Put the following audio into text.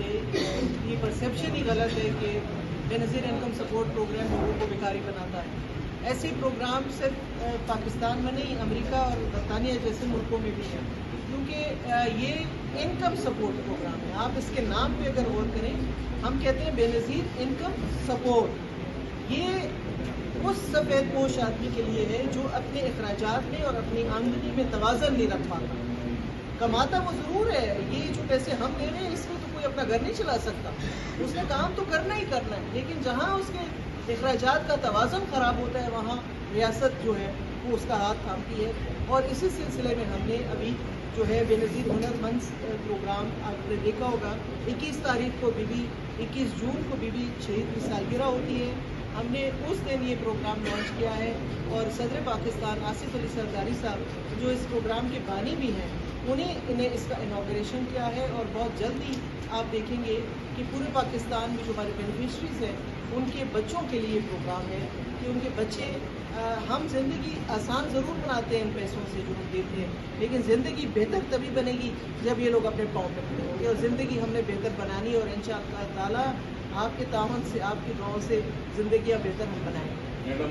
کہ یہ پرسیپشن ہی غلط ہے کہ بے نظیر انکم سپورٹ پروگرام لوگوں کو بیکاری بناتا ہے. ایسے پروگرام صرف پاکستان میں نہیں، امریکہ اور برطانیہ جیسے ملکوں میں بھی ہیں، کیونکہ یہ انکم سپورٹ پروگرام ہے. آپ اس کے نام پہ اگر غور کریں، ہم کہتے ہیں بے نظیر انکم سپورٹ. یہ اس سفید پوش آدمی کے لیے ہے جو اپنے اخراجات میں اور اپنی آمدنی میں توازن نہیں رکھ پاتا. کماتا وہ ضرور ہے، یہ جو پیسے ہم دے رہے ہیں اس میں تو کوئی اپنا گھر نہیں چلا سکتا، اس نے کام تو کرنا ہی کرنا ہے، لیکن جہاں اس کے اخراجات کا توازن خراب ہوتا ہے وہاں ریاست جو ہے وہ اس کا ہاتھ تھامتی ہے. اور اسی سلسلے میں ہم نے ابھی جو ہے بے نظیر ہنر مند پروگرام آپ نے دیکھا ہوگا، 21 تاریخ کو 21 جون کو بی شہید کی سالگرہ ہوتی ہے. ہم نے اس دن یہ پروگرام لانچ کیا ہے اور صدر پاکستان آصف علی زرداری صاحب جو اس پروگرام کے بانی بھی ہیں انہیں اس کا انوگریشن کیا ہے. اور بہت جلدی آپ دیکھیں گے کہ پورے پاکستان میں جو ہمارے بینیفیشریز ہیں ان کے بچوں کے لیے پروگرام ہے کہ ان کے بچے ہم زندگی آسان ضرور بناتے ہیں ان پیسوں سے جو ہم دیتے ہیں، لیکن زندگی بہتر تبھی بنے گی جب یہ لوگ اپنے پاؤں پہ کھڑے ہوں گے. اور زندگی ہم نے بہتر بنانی اور انشاءاللہ تعالیٰ آپ کے تعاون سے، آپ کی دعاؤں سے زندگیاں بہتر ہم بنائیں گے.